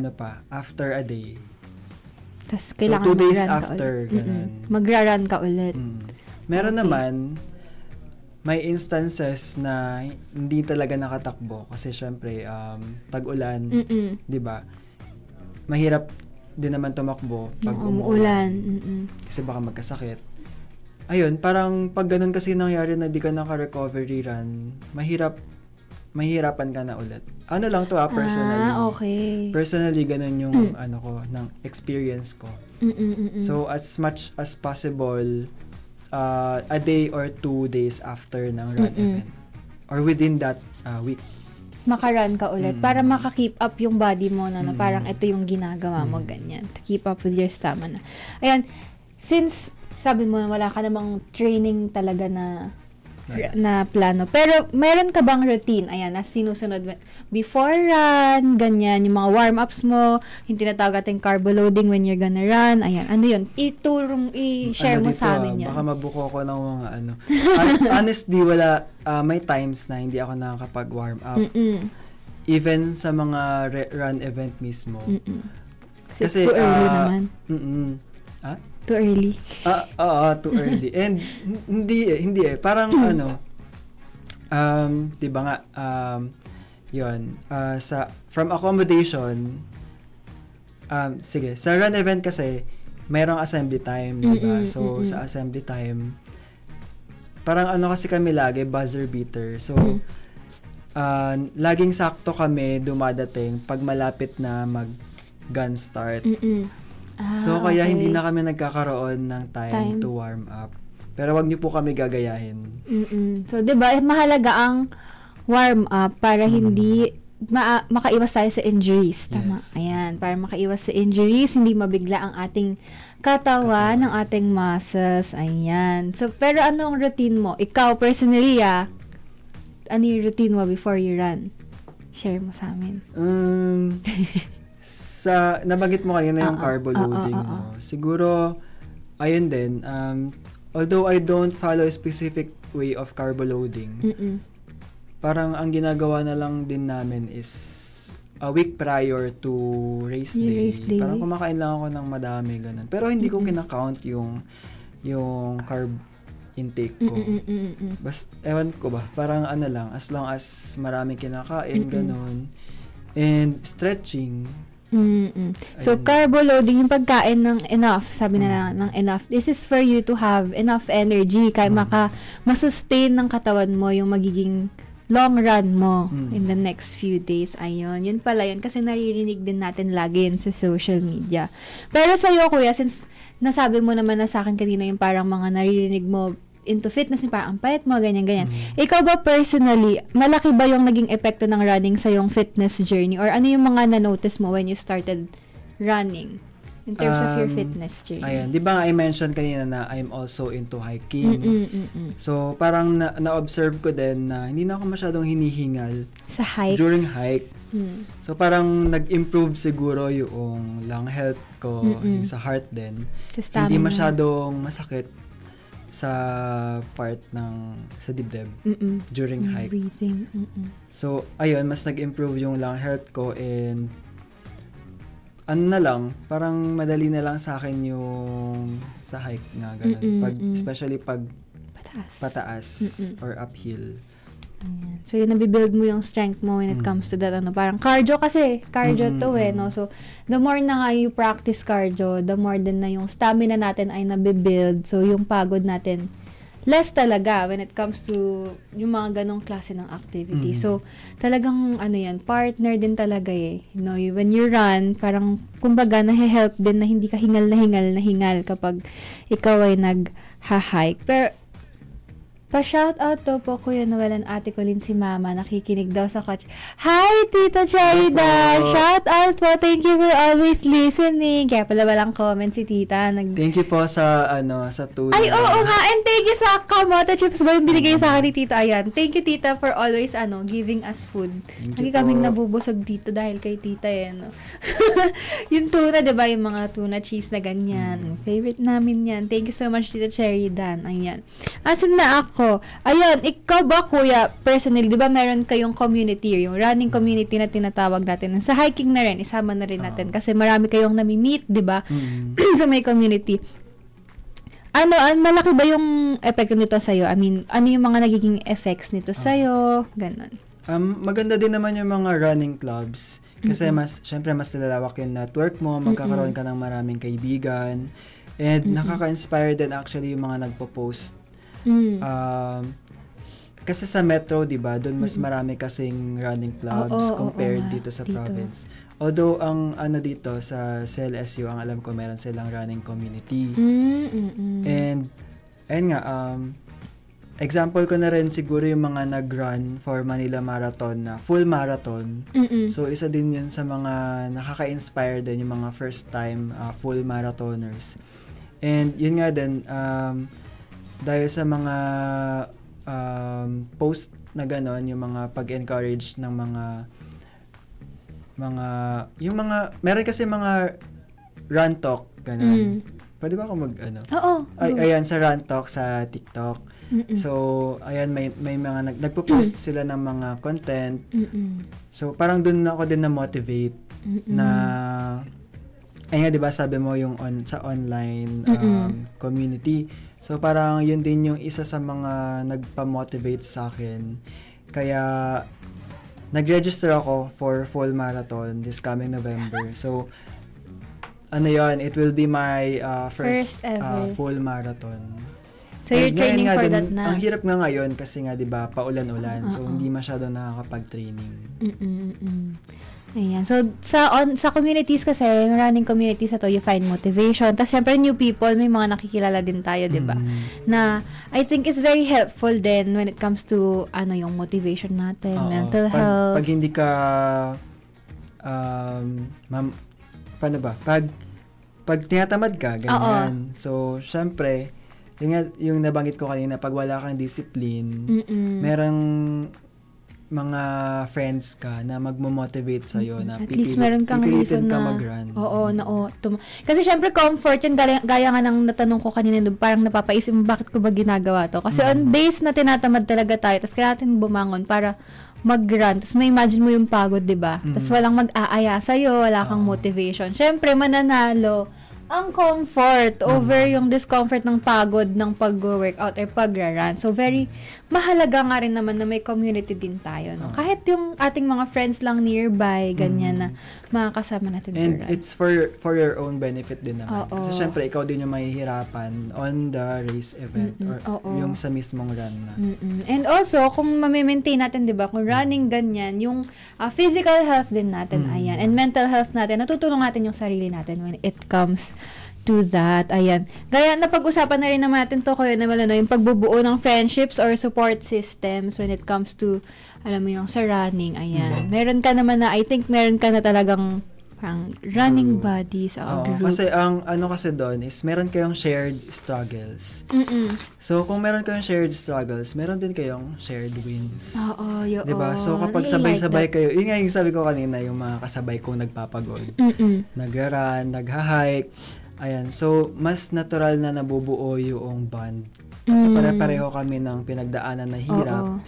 after a day. Tas kailangan so, 2 days mag-run after, ganun. Magra-run ka ulit. Meron naman, may instances na hindi talaga nakatakbo kasi syempre, tag-ulan, di ba? Mahirap din naman tumakbo pag umuulan. Kasi baka magkasakit. Ayun, parang pag ganun kasi nangyari na di ka naka-recovery run, mahirapan ka na ulit. Lang to personally. Okay. Personally, ganun yung ng experience ko. So, as much as possible, a day or 2 days after ng run event. Or within that week. Makarun ka ulit para maka-keep up yung body mo na parang ito yung ginagawa mo, ganyan. To keep up with your stamina. Ayan, since sabi mo na wala ka namang training talaga na plano. Pero meron ka bang routine? Ayan, na sinusunod before run, ganyan, yung mga warm-ups mo, yung tinatawag natin carbo loading when you're gonna run. Ayan, ano yun? I-share mo sa amin yan. Baka mabuko ko ng mga honestly, wala, may times na hindi ako nakakapag-warm up. Even sa mga run event mismo. Kasi too early naman. Too early. Too early. And hindi parang di ba nga, yun, from accommodation, sige, sa run event kasi, mayroong assembly time, di ba? So, sa assembly time, parang kasi kami lagi, buzzer beater. So, laging sakto kami dumadating pag malapit na mag-gun start. So, kaya hindi na kami nagkakaroon ng time to warm up. Pero wag niyo po kami gagayahin. So, 'di ba, mahalaga ang warm up para hindi makaiwas tayo sa injuries. Tama. Yes. Ayan, para makaiwas sa injuries, hindi mabigla ang ating katawan, ng ating muscles. Ayan. So, pero ano ang routine mo? Ikaw, personally, ano yung routine mo before you run? Share mo sa amin. Nabanggit mo kanina yung carbo loading. No? Siguro, ayun din, although I don't follow a specific way of carbo loading, parang ang ginagawa na lang din namin is a week prior to race day. Parang kumakain lang ako ng madami, ganun. Pero hindi ko kinakount yung carb intake ko. Ewan ko ba, parang ano lang, as long as maraming kinakain, ganun. And stretching. So, carbo loading, yung pagkain ng enough, sabi na ng enough, this is for you to have enough energy, kaya masustain ng katawan mo yung magiging long run mo in the next few days. Ayun. Yun pala yun. Kasi naririnig din natin lagi yun sa social media. Pero sa'yo, kuya, since nasabi mo naman na sa akin kanina yung parang mga naririnig mo into fitness, yung parang ang payat mo, ganyan-ganyan. Ikaw ba personally, malaki ba yung naging epekto ng running sa yung fitness journey? Or ano yung mga na-notice mo when you started running? In terms of your fitness journey. Ayan, di ba I mentioned kanina na I'm also into hiking. So, parang na-observe ko din na hindi na ako masyadong hinihingal sa hike? During hike. So, parang nag-improve siguro yung lung health ko, yung sa heart din. Hindi masyadong masakit sa part sa dibdib during hike. Breathing. So, ayun, mas nag-improve yung lung health ko and ano na lang, parang madali na lang sa akin yung sa hike nga, ganun. Especially pag pataas or uphill. Ayan. So, yun, nabibuild mo yung strength mo when it comes to that, parang cardio kasi, to no? So, the more na nga you practice cardio, the more din na yung stamina natin ay nabibuild. So, yung pagod natin, less talaga when it comes to yung mga ganong klase ng activity. So, talagang, partner din talaga eh. You know, when you run, parang, kumbaga, nahe-help din na hindi ka hingal kapag ikaw ay nag-hike. Pero, pa-shoutout to po, Kuya Noel and Ate Colleen, si Mama, nakikinig daw sa coach. Hi, Tita Sheridan! Shoutout po! Thank you for always listening. Kaya pala walang comment si Tita. Thank you po sa tulong. Ay, oo nga! And thank you sa kamote chips ba yung binigay sa akin ni Tita. Ayan. Thank you, Tita, for always, giving us food. Lagi kaming nabubusog dito dahil kay Tita, no? Yung tuna, diba? Yung mga tuna cheese na ganyan. Favorite namin yan. Thank you so much, Tita Sheridan. Ayan. Asan na ako? Ayun, ikaw ba, Kuya, personally, di ba meron kayong community, yung running community na tinatawag natin. Sa hiking na rin, isama na rin natin kasi marami kayong nami-meet, di ba? So, may community. Malaki ba yung epekto nito sa'yo? I mean, ano yung mga nagiging effects nito sa'yo? Ganon. Maganda din naman yung mga running clubs kasi syempre mas nilalawak yung network mo, magkakaroon ka ng maraming kaibigan, and nakaka-inspire din actually yung mga nagpo-post. Kasi sa metro, 'di ba, doon mas marami kasing running clubs compared dito sa province. Although ang dito sa CLSU, ang alam ko meron silang running community. And ayun nga, example ko na rin siguro yung mga nag-run for Manila Marathon na full marathon. So isa din 'yun sa mga nakaka-inspire din, yung mga first time full marathoners. And yun nga din, dahil sa mga post na gano'n, yung mga pag-encourage ng meron kasi mga run talk, gano'n. Pwede ba ako Oo. Ayan, sa run talk sa TikTok. So, ayan, may mga nagpo-post sila ng mga content. So, parang dun ako din na-motivate na ayun nga, 'di ba, sabi mo yung sa online community. So parang yun din yung isa sa mga nagpa-motivate sa akin. Kaya nag-register ako for full marathon this coming November. So yun, it will be my first full marathon. So you're training for that na? Ang hirap nga ngayon kasi nga, 'di ba, paulan-ulan. So hindi masyado nakakapag-training. Ayan. So, sa communities kasi, yung running communities na to, you find motivation. Tapos, syempre, new people, may mga nakikilala din tayo, di ba? Na, I think it's very helpful din when it comes to, yung motivation natin, mental health. Pag hindi ka, paano ba? Pag tinatamad ka, ganyan. So, syempre, yung nabanggit ko kanina, pag wala kang discipline, merong mga friends ka na magmo-motivate sa'yo na at least meron kang reason na mag-run. Kasi syempre comfort yun, gaya nga ng natanong ko kanina, parang napapaisip mo bakit ko ba ginagawa to, kasi on base na tinatamad talaga tayo, tapos kaya natin bumangon para mag-run, tapos may imagine mo yung pagod, diba? Tapos walang mag-aaya sa'yo, wala kang motivation, syempre mananalo ang comfort over yung discomfort ng pagod ng pag-workout or pag-run. So, very mahalaga nga rin naman na may community din tayo. No? Kahit yung ating mga friends lang nearby, ganyan na makakasama natin to And run. it's for your own benefit din naman. Kasi syempre, ikaw din yung mahihirapan on the race event or yung sa mismong run na. And also, kung mamimaintain natin, di ba, kung running ganyan, yung physical health din natin, ayan, and mental health natin, natutulong natin yung sarili natin when it comes to that. Ayan. Gaya, napag-usapan na rin naman natin to, Kuya Noel, yung pagbubuo ng friendships or support systems when it comes to, alam mo yung sa running. Ayan. Meron ka naman na, I think meron ka na talagang parang running buddies o group. Kasi ang kasi doon is meron kayong shared struggles. So, kung meron kayong shared struggles, meron din kayong shared wins. Diba? So, kapag sabay-sabay kayo, yun nga yung sabi ko kanina, yung mga kasabay kong nagpapagod. Nagra-run, nagha-hike. Ayan. So, mas natural na nabubuo yung bond. Kasi pare-pareho kami ng pinagdaanan na hirap.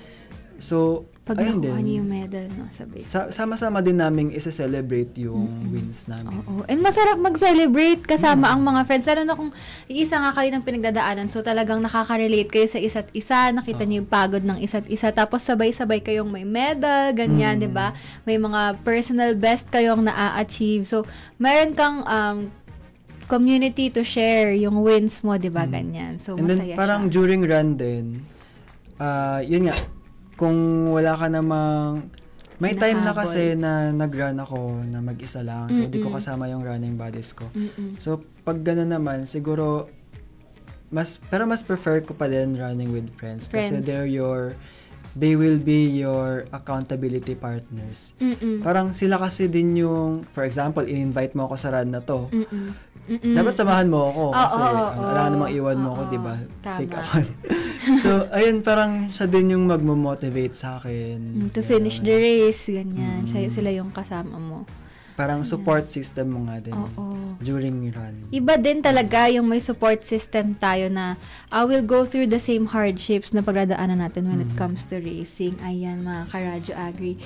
So, pag ayun nakuha din. niyo yung medal, no? Sabi. Sama-sama din namin isa-celebrate yung wins namin. And masarap mag-celebrate kasama ang mga friends. Lalo na kung isa nga kayo ng pinagdadaanan. So, talagang nakaka-relate kayo sa isa't isa. Nakita niyo yung pagod ng isa't isa. Tapos, sabay-sabay kayong may medal, ganyan, di ba? May mga personal best kayong na-achieve. So, meron kang community to share yung wins mo, di ba? Ganyan. So, and masaya then, parang siya. during run din, yun nga, kung wala ka namang, may time na kasi na nag-run ako na mag-isa lang. So, di ko kasama yung running buddies ko. So, pag gano'n naman, siguro, mas prefer ko pa din running with friends. Kasi they will be your accountability partners. Parang sila kasi din yung, for example, in-invite mo ako sa run na to. Dapat samahan mo ako kasi wala namang iwan mo ako, di ba? Take a one. So, ayun, parang siya din yung magmo-motivate sa akin. To finish the race, ganyan. Sila yung kasama mo. Parang support system mo nga din during run. Iba din talaga yung may support system tayo na we'll go through the same hardships na pagdadaanan natin when it comes to racing. Ayan, mga ka-Radyo Agri.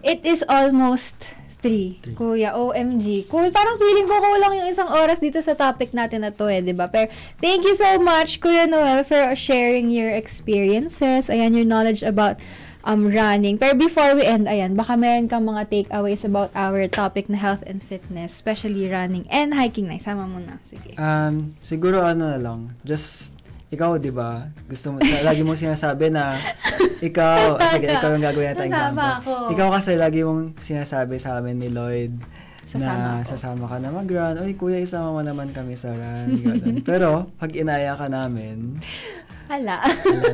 It is almost 3. Kuya, OMG. Cool. Parang feeling ko kulang yung isang oras dito sa topic natin na to diba? Pero thank you so much, Kuya Noel, for sharing your experiences. Ayan, your knowledge about running. Pero before we end, ayan, baka meron kang mga takeaways about our topic na health and fitness, especially running and hiking na. Sama mo na. Sige. Siguro na lang. Just ikaw, di ba? Gusto mo, lagi mong sinasabi na ikaw, sige, ikaw yung gagawin natin example. Ikaw kasi lagi mong sinasabi sa amin ni Lloyd sasama ka na mag-run. Uy, kuya, isama mo naman kami sa run. Pero, pag inaya ka namin, Hala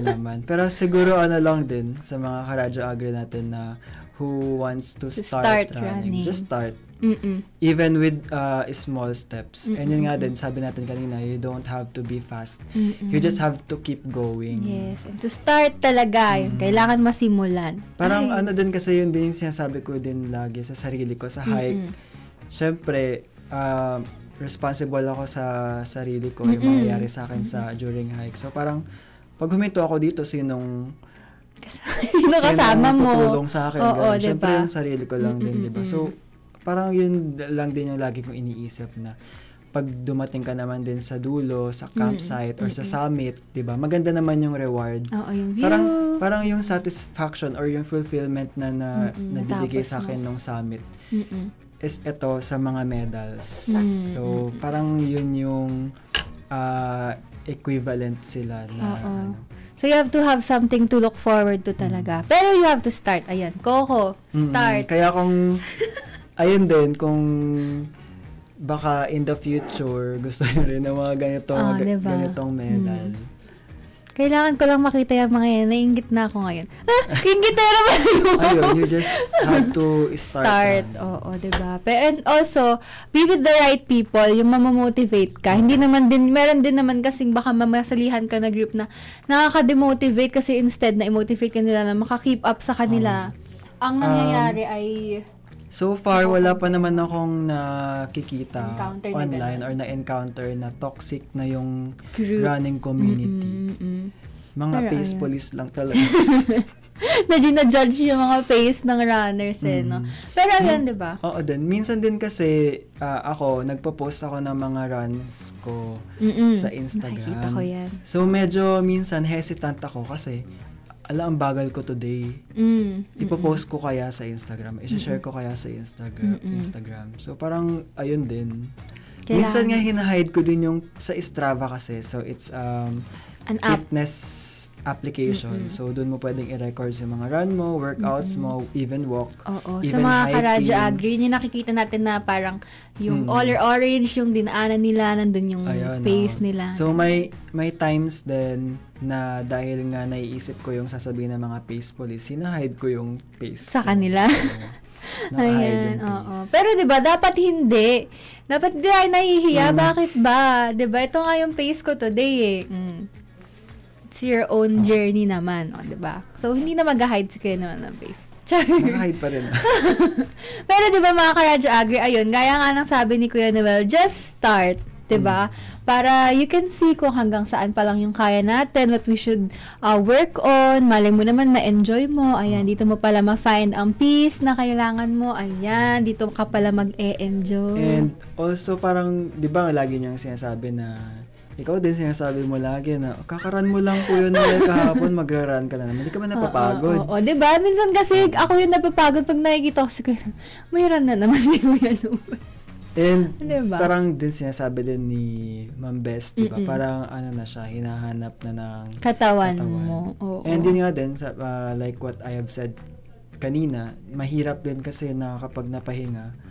naman. Pero siguro lang din sa mga ka-Radyo Agri natin na who wants to start running. Just start. Even with small steps. And yun nga din, sabi natin kanina, you don't have to be fast. You just have to keep going. Yes. And to start talaga, yun, kailangan masimulan. Parang din kasi yun din yung sinasabi ko din lagi sa sarili ko sa hike. Siyempre, responsible ako sa sarili ko, yung mangyayari sa akin during hike. So parang, pag huminto ako dito, sino kasama mo? Tutulong sa akin. Siyempre, yung sarili ko lang din, diba? So, parang yun lang din yung lagi kong iniisip na pag dumating ka naman din sa dulo, sa campsite, or sa summit, diba? Maganda naman yung reward. Yung view. Parang yung satisfaction or yung fulfillment na nabibigay sa akin nung summit is ito sa mga medals. So, parang yun yung equivalent sila na So, you have to have something to look forward to talaga. Pero you have to start. Ayan, Coco, start. Kaya kung ayun din, kung baka in the future, gusto nyo rin ng mga diba? ganitong medal. Kailangan ko lang makita yung mga yan. Nainggit na ako ngayon. Inggit na naman yun. Ayun, you just have to start. Oo, diba? Pero, and also, be with the right people, yung mamamotivate ka. Hindi naman din, meron din naman kasing baka mamasalihan ka na group na nakaka-demotivate kasi instead na i-motivate ka nila na maka-keep up sa kanila. Ang nangyayari ay... So far, wala pa naman akong nakikita Encounter online or na-encounter na toxic na yung group. running community. Mga Pero face ayun. police lang talaga. na gina-judge yung mga face ng runners no? Pero ayun, di ba? Oo din. Minsan din kasi ako, nagpo-post ako ng mga runs ko sa Instagram. Nakikita ko yan. So medyo minsan hesitant ako kasi ang bagal ko today. Ipo-post ko kaya sa Instagram. I-share ko kaya sa Instagram. So parang ayun din. Minsan nga hinahide ko din yung sa Strava kasi. So it's an app. fitness application. So doon mo pwedeng i-record yung mga run mo, workouts mo, even walk. Oo. Sa even mga hiking. Karadyo Agri, yung nakikita natin na parang yung all orange, yung dinaanan nila, nandun yung pace nila. So may times din na dahil nga naiisip ko yung sasabihin ng mga pace police, hinahide ko yung pace. Sa kanila. Ayan, oo. Pero 'di ba dapat hindi. Dapat di ay nahihiya. Bakit ba? 'Di ba? Ito nga yung pace ko today It's your own journey naman, 'di ba? So hindi na mag-hide si Kuya naman ng pace. Mag-hide pa rin. Pero 'di ba mga Karadyo Agri, ayun, gaya nga ng sabi ni Kuya Noel, just start. 'Di ba? Para you can see kung hanggang saan pa lang yung kaya natin, what we should work on. Malay mo naman ma-enjoy mo. Ayan, dito mo pala ma-find ang peace na kailangan mo. Ayan, dito ka pala mag-e-enjoy. And also parang 'di ba lagi niyang sinasabi na ikaw din sinasabi mo lagi na kakaran mo lang po yun kahapon, magra-run ka na naman. Hindi ka man napapagod. Oo, diba? Minsan kasi ako yung napapagod pag nakikita ko si Kuya. May run na naman si Kuya Noel. And diba? parang din sinasabi din ni Ma'am Best, diba? Parang ano na siya, hinahanap na ng katawan mo. Oo. And yun nga din, like what I have said kanina, mahirap din kasi na kapag napahinga,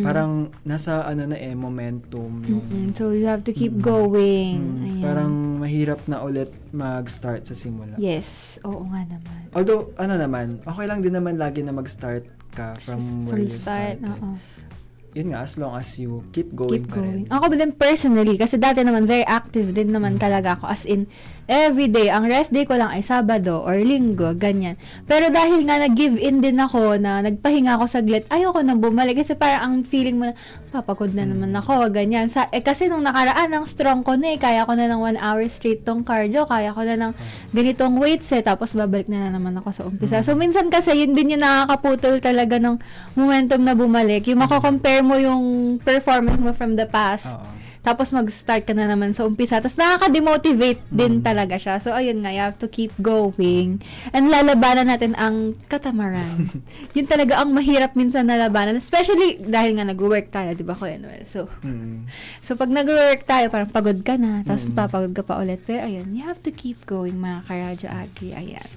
parang nasa momentum yung so you have to keep going. Parang mahirap na ulit mag-start sa simula. Yes, oo nga naman. Although okay lang din naman lagi na mag-start ka from where you started. Yun nga, as long as you keep going pa rin. Ako din personally, kasi dati naman very active din naman talaga ako. As in, every day. Ang rest day ko lang ay Sabado or Linggo, ganyan. Pero dahil nga nag-give in din ako, na nagpahinga ako saglit, ayoko nang bumalik. Kasi parang ang feeling mo na, papagod na naman ako, ganyan. Kasi nung nakaraan, ang strong ko na kaya ko na ng 1 hour straight tong cardio, kaya ko na ng ganitong weights tapos babalik na naman ako sa umpisa. So, minsan kasi, yun din yung nakakaputol talaga ng momentum na bumalik. Yung mako-compare mo yung performance mo from the past. Tapos mag-start ka na naman sa umpisa. Tapos nakaka-demotivate din talaga siya. So, ayun nga, you have to keep going. And lalabanan natin ang katamaran. Yun talaga ang mahirap minsan na labanan. Especially dahil nga nag-work tayo, di ba, Kuya Noel? So, pag nag-work tayo, parang pagod ka na. Tapos papagod ka pa ulit. Pero ayun, you have to keep going, mga Karadyo Agri. Ayan.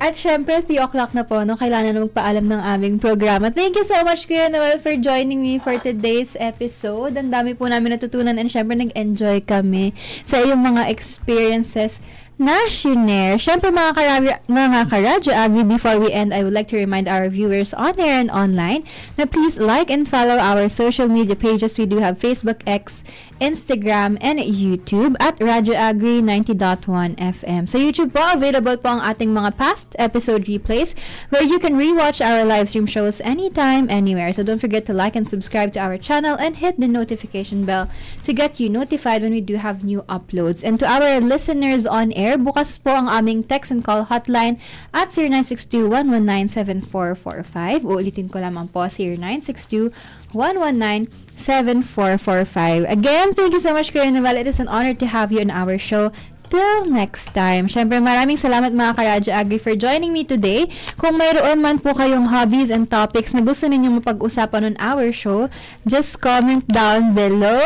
At syempre, 3 o'clock na po, no? Kailangan na magpaalam ng aming programa. Thank you so much, Kuya Noel, for joining me for today's episode. Ang dami po namin natutunan and syempre, nag-enjoy kami sa iyong mga experiences na shinare. Syempre, mga Karadyo Agri, before we end, I would like to remind our viewers on air and online na please like and follow our social media pages. We do have Facebook, X, Instagram, and YouTube at Radyo Agri 90.1 FM. Sa YouTube po, available po ang ating mga past episode replays where you can rewatch our live stream shows anytime, anywhere. So don't forget to like and subscribe to our channel and hit the notification bell to get you notified when we do have new uploads. And to our listeners on air, bukas po ang aming text and call hotline at 0962-119-7445. Uulitin ko lamang po, 0962-119-7445. Again, thank you so much, Kuya Noel. It is an honor to have you on our show. Till next time. Syempre, maraming salamat, mga Karadyo Agri, for joining me today. Kung mayroon man po kayong hobbies and topics na gusto ninyong mapag-usapan on our show, just comment down below.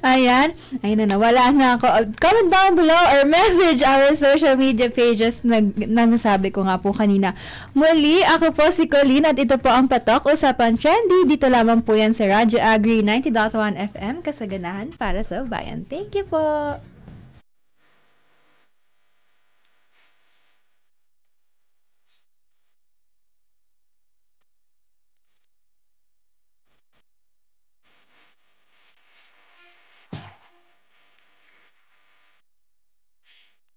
Ayan. Ayun na, nawala na ako. Comment down below or message our social media pages na nasabi ko nga po kanina. Muli, ako po si Colleen at ito po ang Patok, Usapan Trendy. Dito lamang po yan sa Radyo Agri 90.1 FM, kasaganahan para sa bayan. Thank you po!